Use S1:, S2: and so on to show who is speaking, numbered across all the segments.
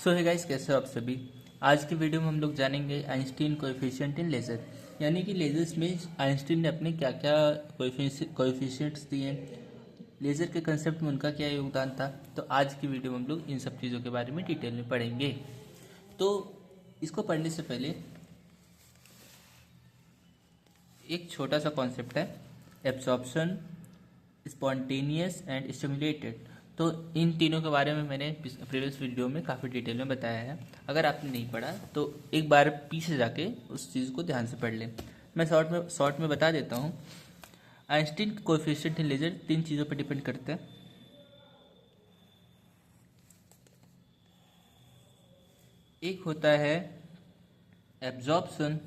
S1: सो है गाइस, कैसे हो आप सभी। आज की वीडियो में हम लोग जानेंगे आइंस्टीन कोएफिशिएंट इन लेज़र, यानी कि लेज़र्स में आइंस्टीन ने अपने क्या क्या कोएफिशिएंट्स दिए, लेज़र के कंसेप्ट में उनका क्या योगदान था। तो आज की वीडियो में हम लोग इन सब चीज़ों के बारे में डिटेल में पढ़ेंगे। तो इसको पढ़ने से पहले एक छोटा सा कॉन्सेप्ट है, एब्जॉर्प्शन, स्पॉन्टेनियस एंड स्टिमुलेटेड। तो इन तीनों के बारे में मैंने प्रीवियस वीडियो में काफ़ी डिटेल में बताया है। अगर आपने नहीं पढ़ा तो एक बार पीछे जाके उस चीज़ को ध्यान से पढ़ लें। मैं शॉर्ट में बता देता हूँ। आइंस्टीन कोएफिशिएंट इन लेज़र तीन चीज़ों पर डिपेंड करते हैं। एक होता है एब्जॉर्प्शन,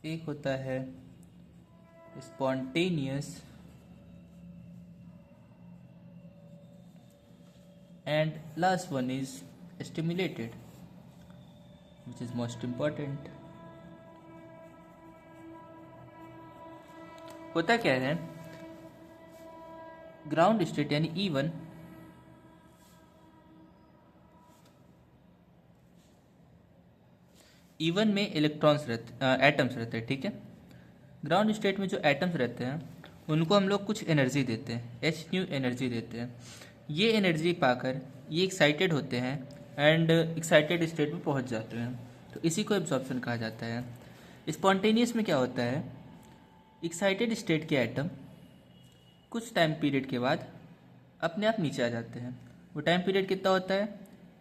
S1: एक होता है spontaneous and last one is stimulated, which is most important. होता क्या है, ग्राउंड स्टेट यानी E1 में इलेक्ट्रॉन्स रहते, एटम्स रहते हैं, ठीक है। ग्राउंड स्टेट में जो एटम्स रहते हैं उनको हम लोग कुछ एनर्जी देते हैं, एच न्यू एनर्जी देते हैं। ये एनर्जी पाकर ये एक्साइटेड होते हैं एंड एक्साइटेड स्टेट में पहुंच जाते हैं, तो इसी को एब्जॉर्प्शन कहा जाता है। स्पॉन्टेनियस में क्या होता है, एक्साइटेड स्टेट के एटम कुछ टाइम पीरियड के बाद अपने आप नीचे आ जाते हैं। वो टाइम पीरियड कितना होता है,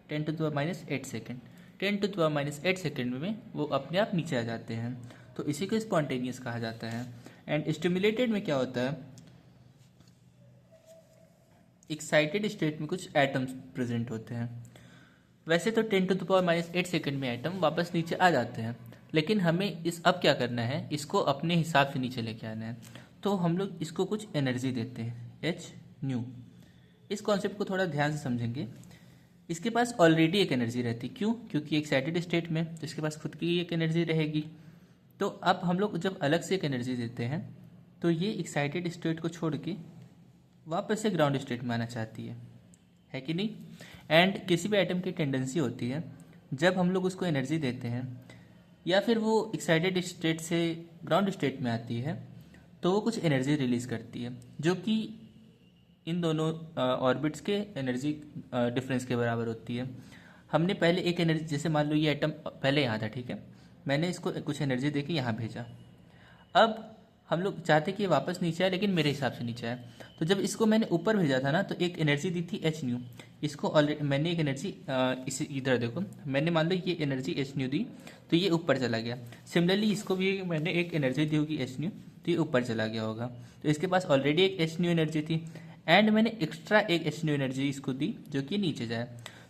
S1: 10⁻⁸ सेकेंड। 10⁻⁸ सेकेंड में वो अपने आप नीचे आ जाते हैं, तो इसी को स्पॉन्टेनियस कहा जाता है। एंड स्टिमुलेटेड में क्या होता है, एक्साइटेड स्टेट में कुछ एटम्स प्रेजेंट होते हैं। वैसे तो 10⁻⁸ सेकेंड में एटम वापस नीचे आ जाते हैं, लेकिन हमें अब क्या करना है, इसको अपने हिसाब से नीचे लेके आना है। तो हम लोग इसको कुछ एनर्जी देते हैं, एच न्यू। इस कॉन्सेप्ट को थोड़ा ध्यान से समझेंगे। इसके पास ऑलरेडी एक एनर्जी रहती, क्यों, क्योंकि एक्साइटेड स्टेट में तो इसके पास खुद की एक एनर्जी रहेगी। तो अब हम लोग जब अलग से एक एनर्जी देते हैं तो ये एक्साइटेड स्टेट को छोड़ के वापस से ग्राउंड स्टेट में आना चाहती है कि नहीं। एंड किसी भी एटम की टेंडेंसी होती है, जब हम लोग उसको एनर्जी देते हैं या फिर वो एक्साइटेड स्टेट से ग्राउंड स्टेट में आती है, तो वो कुछ एनर्जी रिलीज करती है, जो कि इन दोनों ऑर्बिट्स के एनर्जी डिफरेंस के बराबर होती है। हमने पहले एक एनर्जी, जैसे मान लो ये एटम पहले यहाँ था, ठीक है, मैंने इसको कुछ एनर्जी देके यहाँ भेजा। अब हम लोग चाहते कि ये वापस नीचे आए, लेकिन मेरे हिसाब से नीचे आए। तो जब इसको मैंने ऊपर भेजा था ना, तो एक एनर्जी दी थी एच न्यू। इसको ऑलरेडी मैंने एक एनर्जी इसे इधर देखो, मैंने मान लो ये एनर्जी एच न्यू दी, तो ये ऊपर चला गया। सिमिलरली इसको भी मैंने एक एनर्जी दी होगी एच न्यू, तो ये ऊपर चला गया होगा। तो इसके पास ऑलरेडी एक एच न्यू एनर्जी थी एंड मैंने एक्स्ट्रा एक एच न्यू एनर्जी इसको दी, जो कि नीचे जाए।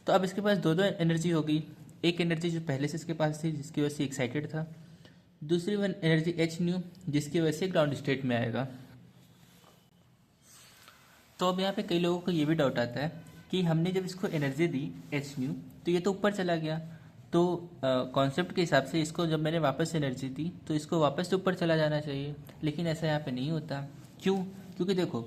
S1: तो अब इसके पास दो दो एनर्जी हो गई। एक एनर्जी जो पहले से इसके पास थी, जिसकी वजह से एक्साइटेड था। दूसरी वन एनर्जी एच न्यू, जिसकी वजह से ग्राउंड स्टेट में आएगा। तो अब यहाँ पे कई लोगों को ये भी डाउट आता है कि हमने जब इसको एनर्जी दी एच न्यू, तो ये तो ऊपर चला गया। तो कॉन्सेप्ट के हिसाब से इसको जब मैंने वापस एनर्जी दी तो इसको वापस से ऊपर चला जाना चाहिए, लेकिन ऐसा यहाँ पे नहीं होता। क्यों, क्योंकि देखो,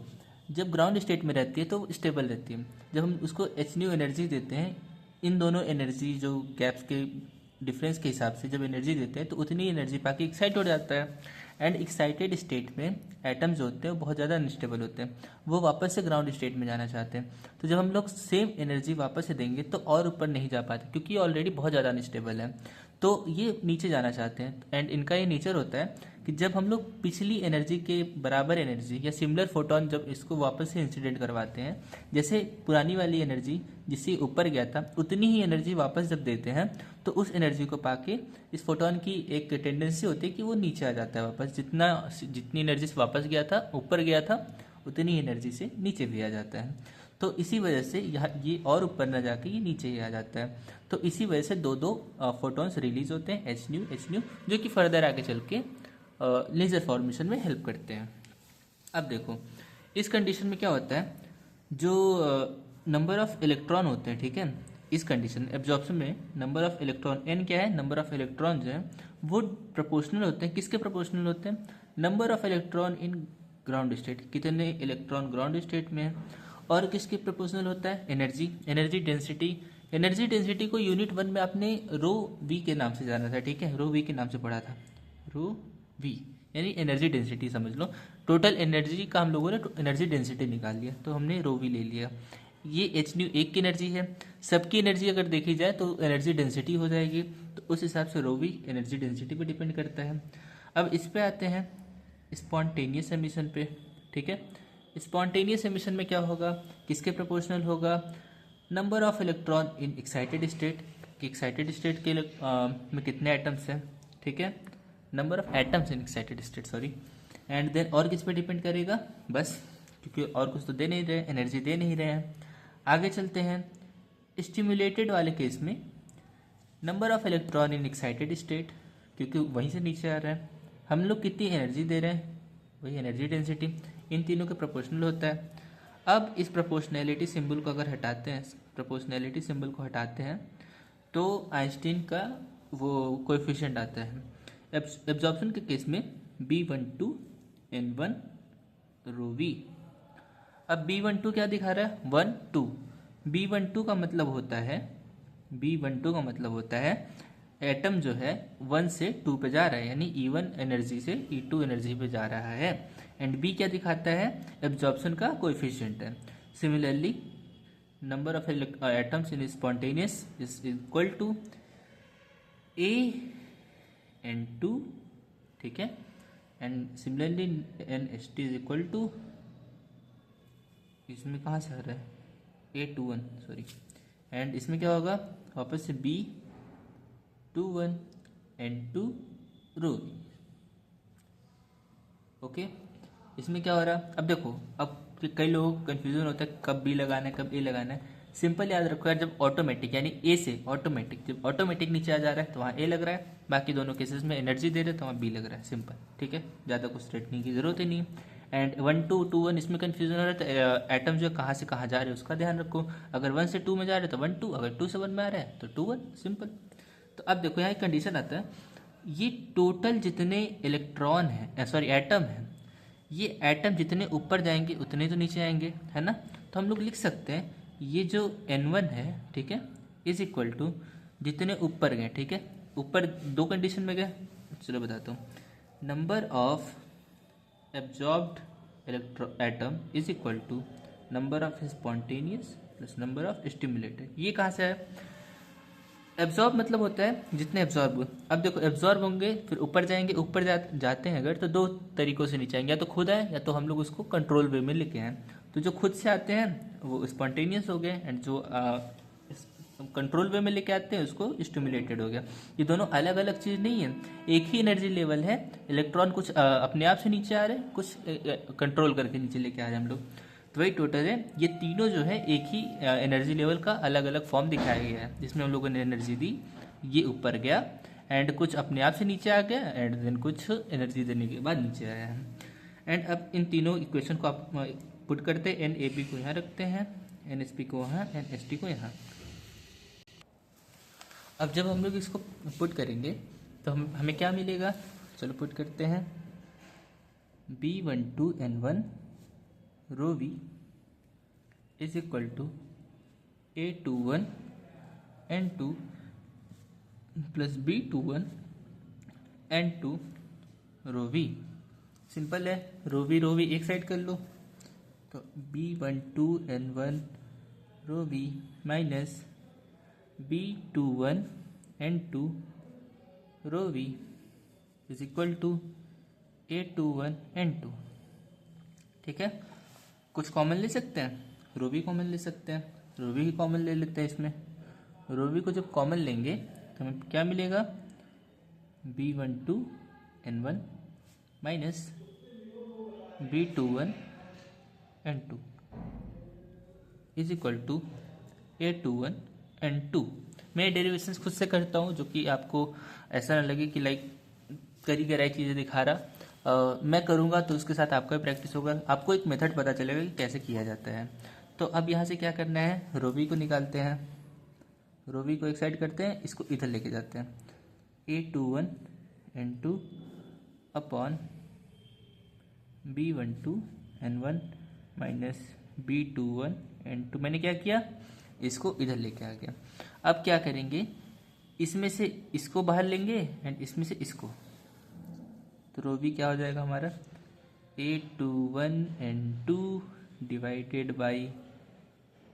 S1: जब ग्राउंड स्टेट में रहती है तो वो स्टेबल रहती है। जब हम उसको एच न्यू एनर्जी देते हैं, इन दोनों एनर्जी जो गैप्स के डिफरेंस के हिसाब से जब एनर्जी देते हैं, तो उतनी एनर्जी पाके एक्साइट हो जाता है। एंड एक्साइटेड स्टेट में एटम्स होते हैं वो बहुत ज़्यादा अनस्टेबल होते हैं, वो वापस से ग्राउंड स्टेट में जाना चाहते हैं। तो जब हम लोग सेम एनर्जी वापस से देंगे तो और ऊपर नहीं जा पाते, क्योंकि ये ऑलरेडी बहुत ज़्यादा अनस्टेबल है, तो ये नीचे जाना चाहते हैं। एंड इनका ये नेचर होता है कि जब हम लोग पिछली एनर्जी के बराबर एनर्जी या सिमिलर फोटोन जब इसको वापस से इंसिडेंट करवाते हैं, जैसे पुरानी वाली एनर्जी जिससे ऊपर गया था उतनी ही एनर्जी वापस जब देते हैं, तो उस एनर्जी को पाके इस फोटोन की एक टेंडेंसी होती है कि वो नीचे आ जाता है वापस। जितनी एनर्जी से वापस गया था, ऊपर गया था, उतनी एनर्जी से नीचे भी आ जाता है। तो इसी वजह से यहाँ ये और ऊपर ना जाके ये नीचे ही आ जाता है। तो इसी वजह से दो दो फोटोन्स रिलीज होते हैं, एच न्यू, जो कि फर्दर आगे चल के लेज़र फॉर्मेशन में हेल्प करते हैं। अब देखो, इस कंडीशन में क्या होता है, जो नंबर ऑफ इलेक्ट्रॉन होते हैं, ठीक है, इस कंडीशन एब्जॉर्प्शन में नंबर ऑफ इलेक्ट्रॉन एन क्या है, नंबर ऑफ इलेक्ट्रॉन जो है वो प्रोपोर्शनल होते हैं, किसके प्रोपोर्शनल होते हैं, number of electron in ground state, कितने इलेक्ट्रॉन ग्राउंड स्टेट में है, और किसके प्रोपोर्शनल होता है, energy, energy density. Energy density को यूनिट 1 में आपने रो वी के नाम से जाना था, ठीक है, रो वी के नाम से पढ़ा था, रो वी यानी एनर्जी डेंसिटी समझ लो। टोटल एनर्जी का हम लोगों ने एनर्जी डेंसिटी निकाल लिया, तो हमने रो वी ले लिया। ये एच न्यू एक की एनर्जी है, सबकी एनर्जी अगर देखी जाए तो एनर्जी डेंसिटी हो जाएगी, तो उस हिसाब से रो वी एनर्जी डेंसिटी पे डिपेंड करता है। अब इस पे आते हैं स्पॉन्टेनियस एमिशन पे, ठीक है। स्पॉन्टेनियस एमिशन में क्या होगा, किसके प्रोपोर्शनल होगा, number of electron in excited state, कि एक्साइटेड स्टेट के में कितने एटम्स हैं, ठीक है, number of atoms in excited state, sorry. And then और किस पे डिपेंड करेगा, बस क्योंकि और कुछ तो दे नहीं रहे, एनर्जी दे नहीं रहे हैं। आगे चलते हैं, स्टिमुलेटेड वाले केस में number of electron in excited state, क्योंकि वहीं से नीचे आ रहा है, हम लोग कितनी एनर्जी दे रहे हैं, वही एनर्जी डेंसिटी, इन तीनों के प्रोपोर्शनल होता है। अब इस प्रोपोर्शनैलिटी सिंबल को अगर हटाते हैं, प्रोपोर्शनैलिटी सिंबल को हटाते हैं तो आइंस्टीन का वो कोएफिशिएंट आता है। एब्जॉर्प्शन के केस में B12N1 रो वी। अब B12 क्या दिखा रहा है, 1 2। B12 का मतलब होता है, B12 का मतलब होता है एटम जो है 1 से 2 पे जा रहा है, यानी E1 एनर्जी से E2 एनर्जी पे जा रहा है। एंड B क्या दिखाता है, एब्जॉर्प्शन का कोएफिशिएंट है। Similarly number of atoms in spontaneous is equal to A(N2), ठीक है, and similarly NH2 is equal to, इसमें कहाँ से आ रहा है, A21, सॉरी। एंड इसमें क्या होगा, वापस से B21N2 रो। ओके, इसमें क्या हो रहा है, अब देखो, अब कई लोगों को कन्फ्यूजन होता है कब बी लगाना है कब ए लगाना है। सिंपल याद रखो यार, जब ऑटोमेटिक यानी ए से ऑटोमेटिक, जब ऑटोमेटिक नीचे आ जा रहा है तो वहाँ ए लग रहा है, बाकी दोनों केसेस में एनर्जी दे रहे हैं तो वहाँ बी लग रहा है, सिंपल, ठीक है, ज़्यादा कुछ स्ट्रेटनिंग की जरूरत ही नहीं है। एंड 1 2 2 1 इसमें कन्फ्यूजन हो रहा है, तो एटम जो कहाँ से कहाँ जा रहे हैं उसका ध्यान रखो। अगर 1 से 2 में जा रहे हैं तो 1 2, अगर 2 से 1 में आ रहा है तो 2 1, सिंपल। तो अब देखो यहाँ एक कंडीशन आता है, ये टोटल जितने इलेक्ट्रॉन हैं, सॉरी एटम हैं, ये एटम जितने ऊपर जाएंगे उतने तो नीचे आएंगे, है ना। तो हम लोग लिख सकते हैं ये जो N1 है, ठीक है, इज इक्वल टू जितने ऊपर गए, ठीक है, ऊपर दो कंडीशन में गए, चलो बताता हूँ। Number of absorbed atom is equal to number of spontaneous plus number of stimulated. ये कहाँ से है, एब्जॉर्ब मतलब होता है जितने एब्जॉर्ब हुए। अब देखो एब्जॉर्ब होंगे फिर ऊपर जाएंगे, ऊपर जाते हैं अगर तो दो तरीकों से नीचे आएंगे, या तो खुद आए या तो हम लोग उसको कंट्रोल वे में लेके आए। तो जो खुद से आते हैं वो स्पॉन्टेनियस हो गए, एंड जो कंट्रोल वे में लेके आते हैं उसको स्टिमुलेटेड हो गया। ये दोनों अलग अलग चीज़ नहीं है, एक ही एनर्जी लेवल है। इलेक्ट्रॉन कुछ अपने आप से नीचे आ रहे हैं, कुछ कंट्रोल करके नीचे लेके आ रहे हैं हम लोग, तो वही टोटल है। ये तीनों जो है एक ही एनर्जी लेवल का अलग अलग फॉर्म दिखाया गया है, जिसमें हम लोगों ने एनर्जी दी, ये ऊपर गया एंड कुछ अपने आप से नीचे आ गया, एंड देन कुछ एनर्जी देने के बाद नीचे आया है। एंड अब इन तीनों इक्वेशन को आप पुट करते हैं, NAB को यहाँ रखते हैं, NSP को वहाँ, NST को यहाँ। अब जब हम लोग इसको पुट करेंगे तो हमें क्या मिलेगा, चलो पुट करते हैं, B12N1 rho V is equal to A21N2 plus B21N2 rho V. Simple है, रो वी एक साइड कर लो, तो B12N1 rho V minus B21N2 rho V is equal to A21N2, ठीक है। कुछ कॉमन ले सकते हैं, रो वी कॉमन ले सकते हैं, रो वी कॉमन ले लेते हैं। इसमें रो वी को जब कॉमन लेंगे तो हमें क्या मिलेगा, B12N1 minus B21N2 is equal to A21N2। मैं डेरिवेशंस खुद से करता हूँ, जो कि आपको ऐसा ना लगे कि लाइक करी कराई चीज़ें दिखा रहा। मैं करूँगा तो उसके साथ आपका भी प्रैक्टिस होगा, आपको एक मेथड पता चलेगा कि कैसे किया जाता है। तो अब यहाँ से क्या करना है, रो वी को निकालते हैं, रो वी को एक साइड करते हैं, इसको इधर लेके जाते हैं। A21 N2 upon B12 N1 minus B21 N2। मैंने क्या किया, इसको इधर लेके आ गया। अब क्या करेंगे, इसमें से इसको बाहर लेंगे एंड इसमें से इसको, तो रो वी क्या हो जाएगा हमारा, A21 N2 divided by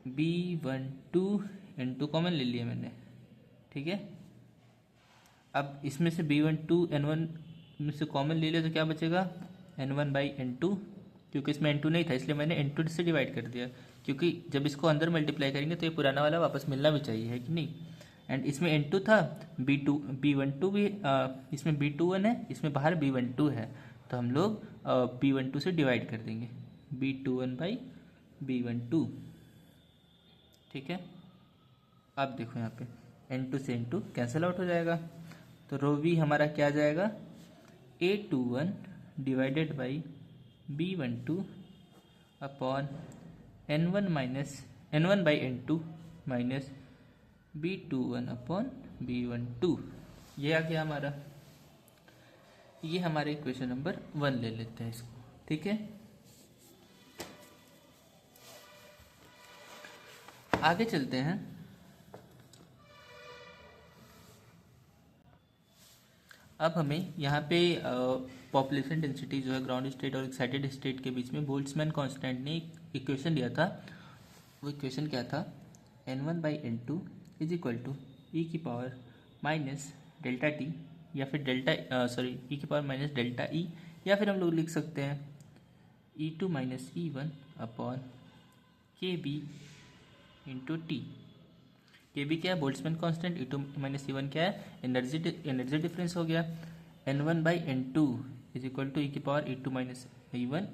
S1: B12 N2 common ले लिया मैंने, ठीक है। अब इसमें से B12 N1 में से कॉमन ले लिया तो क्या बचेगा, N1 बाई N2, क्योंकि इसमें N2 नहीं था इसलिए मैंने N2 से डिवाइड कर दिया, क्योंकि जब इसको अंदर मल्टीप्लाई करेंगे तो ये पुराना वाला वापस मिलना भी चाहिए, है कि नहीं। एंड इसमें N2 था, B12 भी इसमें B21 है, इसमें बाहर B12 है, तो हम लोग B12 से डिवाइड कर देंगे, B21 बाई B12, ठीक है। अब देखो यहाँ पे N2 से N2 कैंसिल आउट हो जाएगा, तो रो वी हमारा क्या आ जाएगा, A21 divided by B12 upon N1 minus N1 by N2 minus B21 upon B12। ये आ गया हमारा, ये हमारे इक्वेशन नंबर 1 ले लेते हैं इसको, ठीक है। आगे चलते हैं। अब हमें यहाँ पे पॉपुलेशन डेंसिटी जो है ग्राउंड स्टेट और एक्साइटेड स्टेट के बीच में बोल्ट्जमैन कांस्टेंट ने एक इक्वेशन दिया था। वो इक्वेशन क्या था, N1 by N2 is equal to E की पावर माइनस डेल्टा टी, या फिर ई की पावर माइनस डेल्टा ई, या फिर हम लोग लिख सकते हैं E2 माइनस E1 अपॉन के बी इंटू टी। के बी क्या है, Boltzmann constant, E2 minus E1 क्या है, एनर्जी डिफरेंस हो गया। N1 by N2 is equal to E की पावर E2 माइनस E1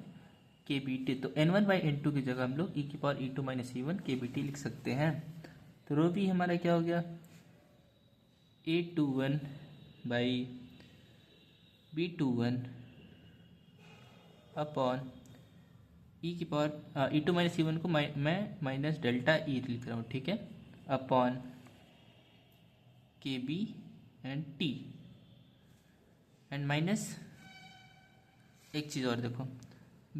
S1: के बी टी। तो N1 बाई N2 की जगह हम लोग ई की पावर E2 माइनस E1 के बी टी लिख सकते हैं। तो रो भी हमारा क्या हो गया, A21 by B21 upon E की पावर E2 माइनस E1 को मैं माइनस डेल्टा ई लिख रहा हूँ, ठीक है, अपॉन के B and T and minus एक चीज़ और देखो,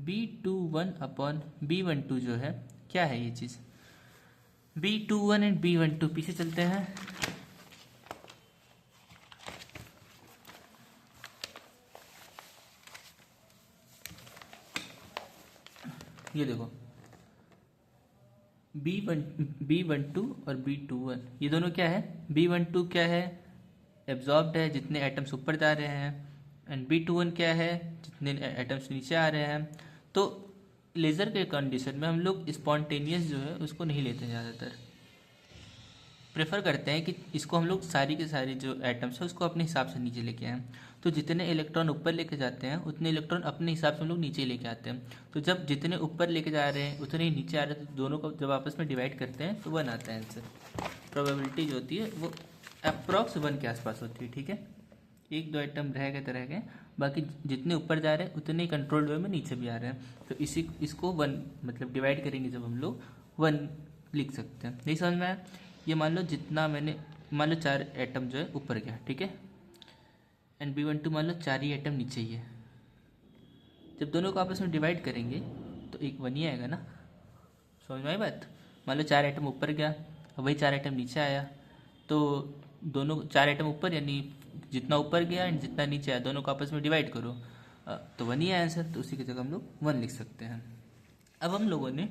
S1: B21 अपॉन B12 जो है क्या है ये चीज़, B21 एंड B12 पीछे चलते हैं। ये देखो B12 और B21 ये दोनों क्या है, B12 क्या है, एब्जॉर्ब्ड है जितने एटम्स ऊपर जा रहे हैं, एंड B21 क्या है, जितने एटम्स नीचे आ रहे हैं। तो लेज़र के कंडीशन में हम लोग स्पॉन्टेनियस जो है उसको नहीं लेते हैं, ज़्यादातर प्रेफर करते हैं कि इसको हम लोग सारी के सारी जो एटम्स है उसको अपने हिसाब से नीचे लेके आएँ। तो जितने इलेक्ट्रॉन ऊपर लेके जाते हैं उतने इलेक्ट्रॉन अपने हिसाब से हम लोग नीचे लेके आते हैं। तो जब जितने ऊपर लेके जा रहे हैं उतने ही नीचे आ रहे हैं, तो दोनों को जब आपस में डिवाइड करते हैं तो 1 आता है आंसर। प्रोबेबिलिटी जो होती है वो अप्रॉक्स 1 के आसपास होती है, ठीक है। 1-2 आइटम रह गए तो रह गए, बाकी जितने ऊपर जा रहे हैं उतने ही कंट्रोल्ड वे में नीचे भी आ रहे हैं। तो इसको 1 मतलब डिवाइड करेंगे जब हम लोग 1 लिख सकते हैं। नहीं समझ में आया, ये मान लो जितना मैंने, मान लो 4 एटम जो है ऊपर गया, ठीक है, एंड B12 मान लो 4 ही एटम नीचे ही है। जब दोनों को आपस में डिवाइड करेंगे तो एक 1 ही आएगा ना, समझ में आई बात। मान लो 4 आइटम ऊपर गया और वही 4 आइटम नीचे आया, तो दोनों 4 आइटम ऊपर यानी जितना ऊपर गया एंड जितना नीचे आया दोनों को आपस में डिवाइड करो तो 1 ही आया आंसर। तो उसी की जगह हम लोग 1 लिख सकते हैं। अब हम लोगों ने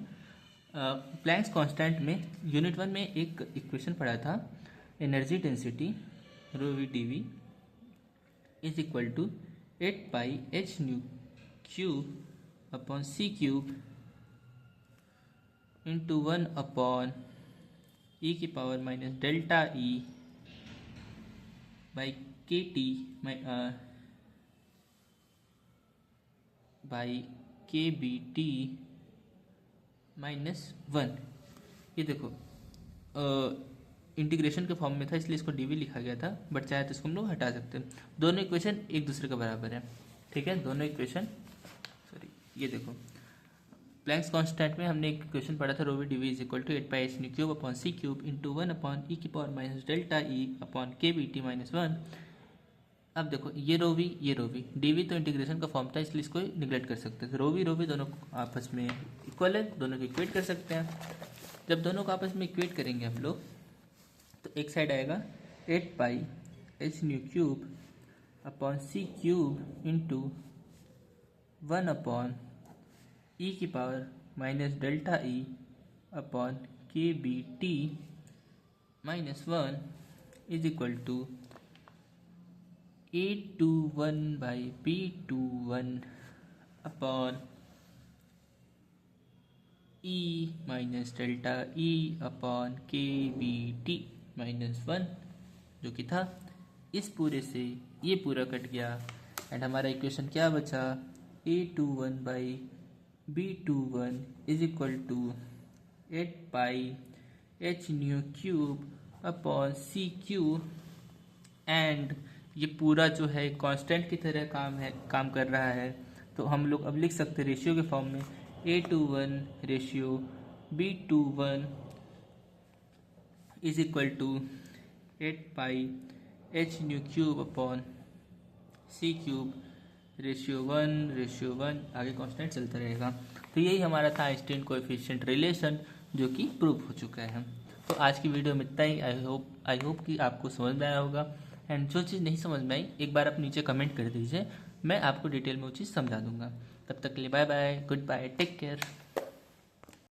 S1: प्लैंक्स कांस्टेंट में यूनिट 1 में एक इक्वेशन पढ़ा था, energy density rho V D V is equal to 8 pi H nu cube upon C cube into 1 upon E की power minus delta E by K T by K B T -1। ये देखो integration के form में था इसलिए इसको DV लिखा गया था, बट चाहे तो इसको हम लोग हटा सकते हैं। दोनों इक्वेशन एक दूसरे के बराबर है, ठीक है। दोनों इक्वेशन ये देखो प्लैंक्स कांस्टेंट में हमने एक क्वेश्चन पढ़ा था, rho V D V is equal to 8πh³ upon c³ into 1/e⁻ delta E upon के बी टी माइनस 1। अब देखो ये रो वी डी वी तो इंटीग्रेशन का फॉर्म था, इसलिए इसको निगलेक्ट कर सकते हैं। तो रो वी दोनों आपस में इक्वल है, दोनों को इक्वेट कर सकते हैं। जब दोनों को आपस में इक्वेट करेंगे हम लोग, तो एक साइड आएगा 8πh³ upon c³ into 1/e⁻ delta E upon के B T minus 1 is equal to A21/B21 upon E minus delta E upon के बी टी माइनस 1, जो कि था। इस पूरे से ये पूरा कट गया एंड हमारा इक्वेशन क्या बचा, A21/B21 is equal to 8πh³ upon c³ and ये पूरा जो है कांस्टेंट की तरह काम कर रहा है। तो हम लोग अब लिख सकते हैं रेशियो के फॉर्म में A21/B21 is equal to 8πh³ upon c³, ratio 1 आगे कांस्टेंट चलता रहेगा। तो यही हमारा था आइंस्टीन कोएफिशिएंट रिलेशन, जो कि प्रूव हो चुका है। तो आज की वीडियो में इतना ही। आई होप कि आपको समझ में आया होगा। एंड जो चीज़ नहीं समझ में आई, एक बार आप नीचे कमेंट कर दीजिए, मैं आपको डिटेल में वो चीज़ समझा दूंगा। तब तक के लिए bye bye, goodbye, take care.